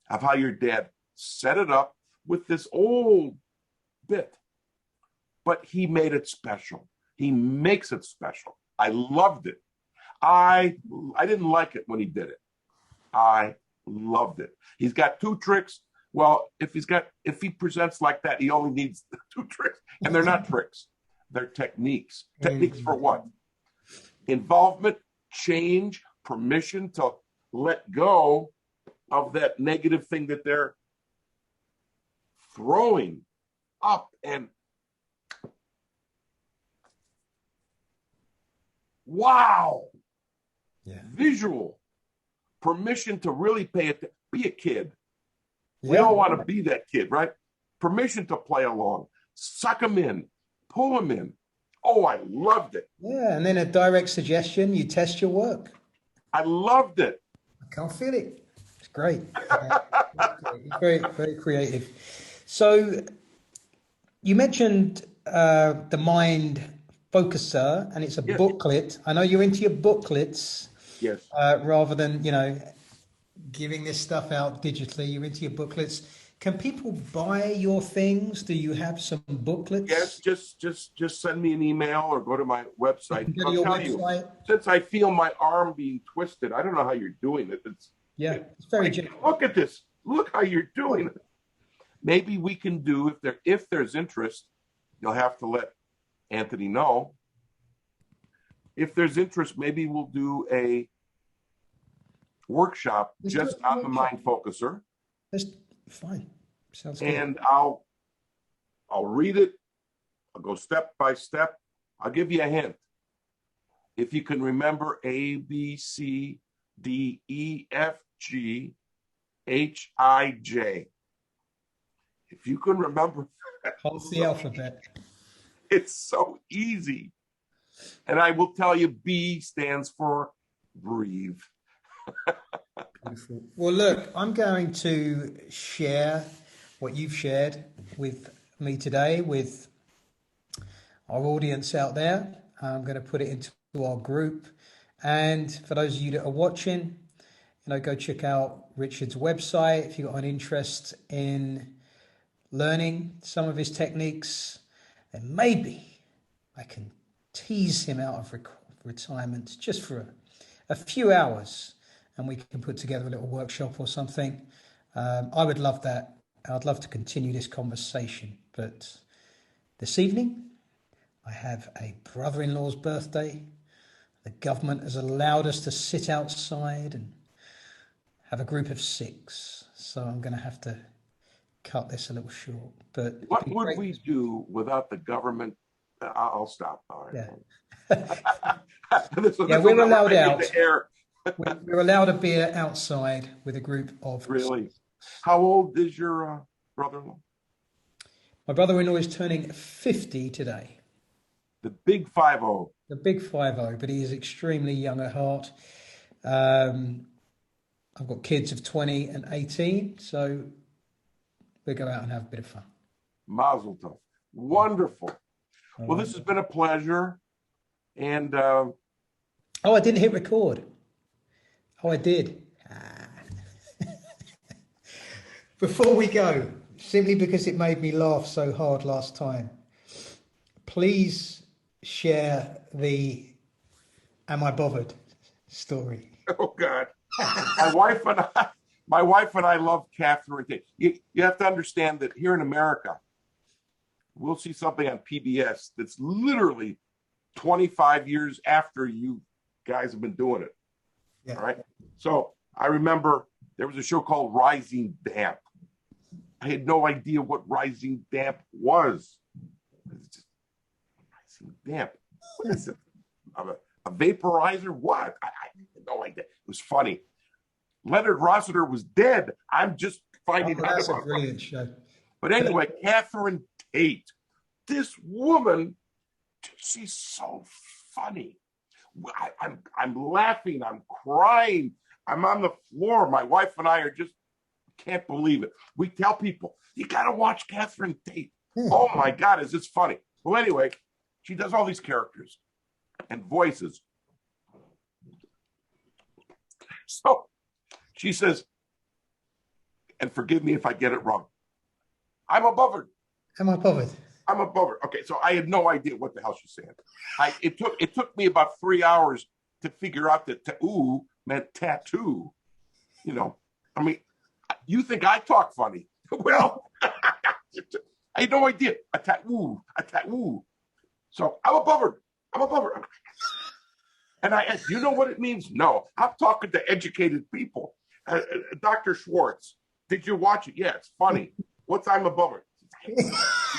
of how your dad set it up with this old bit. But he made it special. He makes it special. I loved it. I didn't like it when he did it. I loved it. He's got 2 tricks. Well, if he presents like that, he only needs 2 tricks. And they're not tricks. They're techniques. Techniques for what? Involvement, change, permission to let go of that negative thing that they're throwing up, and wow. Yeah. Visual. Permission to really be a kid. Yeah. We don't want to be that kid, right? Permission to play along. Suck them in. Pull them in. Oh, I loved it. Yeah, and then a direct suggestion, you test your work. I loved it. I can't feel it. It's great. Very, very creative. So you mentioned the Mind Focuser, and it's a booklet. I know you're into your booklets. Yes. Rather than, giving this stuff out digitally, you're into your booklets. Can people buy your things? Do you have some booklets? Yes, just send me an email or go to my website. Go to your website. You, since I feel my arm being twisted, I don't know how you're doing it. It's very gentle. Look at this. Look how you're doing it. Maybe we can do, if there's interest, you'll have to let Anthony know. If there's interest, maybe we'll do a workshop just on the Mind Focuser. That's fine. Sounds good. And I'll read it. I'll go step by step. I'll give you a hint. If you can remember A, B, C, D, E, F, G, H, I, J. If you can remember that, Half the alphabet. it's so easy. And I will tell you, B stands for breathe. Beautiful. Well, look, I'm going to share what you've shared with me today with our audience out there. I'm going to put it into our group. And for those of you that are watching, go check out Richard's website if you've got an interest in learning some of his techniques. And maybe I can tease him out of retirement just for a few hours, and we can put together a little workshop or something. I would love that. I'd love to continue this conversation. But this evening, I have a brother-in-law's birthday. The government has allowed us to sit outside and have a group of 6. So I'm going to have to cut this a little short. But what would we do without the government? I'll stop. All right. Yeah. We're allowed out. We're allowed a beer outside with a group of. Really? How old is your brother-in-law? My brother-in-law is turning 50 today. The big 50. The big 50, but he is extremely young at heart. I've got kids of 20 and 18, so we go out and have a bit of fun. Mazel tov. Wonderful. Well, this has been a pleasure. And oh, I didn't hit record. Oh, I did. Before we go, simply because it made me laugh so hard last time, please share the "Am I Bothered" story. Oh God, my wife and I love Catherine. You have to understand that here in America, we'll see something on PBS that's literally 25 years after you guys have been doing it. Yeah. All right. So I remember there was a show called Rising Damp. I had no idea what Rising Damp was. Rising Damp. What is it? A vaporizer? What? I had no idea. It was funny. Leonard Rossiter was dead. I'm just finding out. That's a brilliant show. But anyway, Catherine Tate, this woman, she's so funny. I'm laughing, I'm crying, I'm on the floor. My wife and I are just can't believe it. We tell people, you got to watch Catherine Tate. Oh my God, is this funny? Well, anyway, she does all these characters and voices. So she says, and forgive me if I get it wrong, I'm above her. Am I bothered? I'm above her. Okay, so I had no idea what the hell she's saying. It took me about 3 hours to figure out that ta'oo meant tattoo. You know, I mean, you think I talk funny? Well, I had no idea. A tattoo, a tattoo. So I'm above her. I'm above her. And I asked, you know what it means? No, I'm talking to educated people. Dr. Schwartz, did you watch it? Yeah, it's funny. What's I'm above her?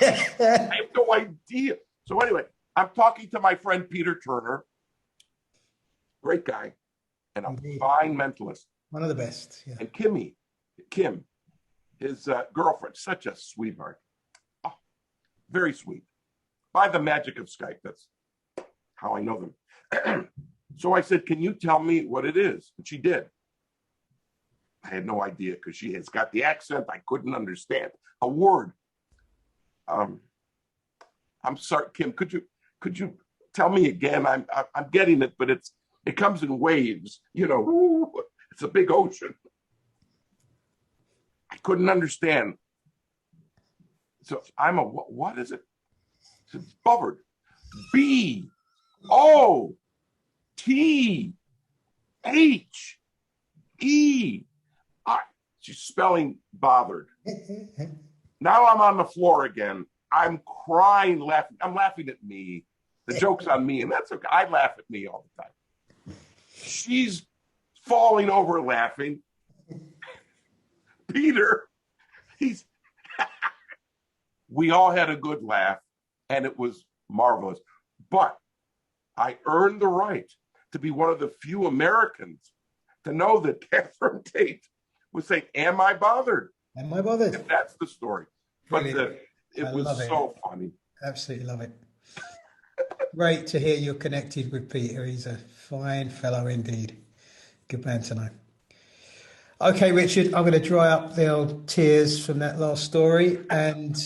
I have no idea. So anyway, I'm talking to my friend Peter Turner, great guy, and a fine mentalist. One of the best. Yeah. And Kim, his girlfriend, such a sweetheart. Oh, very sweet. By the magic of Skype, that's how I know them. So I said, can you tell me what it is? And she did. I had no idea because she has got the accent. I couldn't understand a word. I'm sorry, Kim, could you tell me again? I'm getting it, but it comes in waves, you know, it's a big ocean. I couldn't understand. So I'm what is it? It's bothered. BOTHE. She's spelling bothered. Now I'm on the floor again. I'm crying, laughing. I'm laughing at me. The joke's on me, and that's okay. I laugh at me all the time. She's falling over laughing. Peter, we all had a good laugh, and it was marvelous. But I earned the right to be one of the few Americans to know that Catherine Tate was saying, am I bothered? Am I bothered? And that's the story. But it was so funny. Absolutely love it. Great to hear you're connected with Peter. He's a fine fellow indeed. Good man to know. Okay, Richard, I'm going to dry up the old tears from that last story and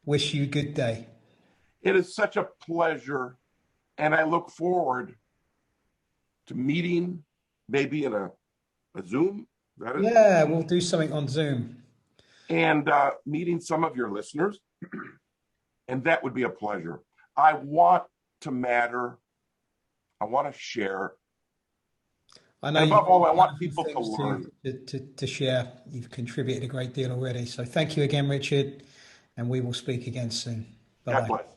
wish you a good day. It is such a pleasure, and I look forward to meeting maybe in a Zoom. Yeah, we'll do something on Zoom. And meeting some of your listeners, and that would be a pleasure. I want to matter. I want to share. I know. And above all, I want people to learn. To share. You've contributed a great deal already. So thank you again, Richard, and we will speak again soon. Bye-bye. God bless.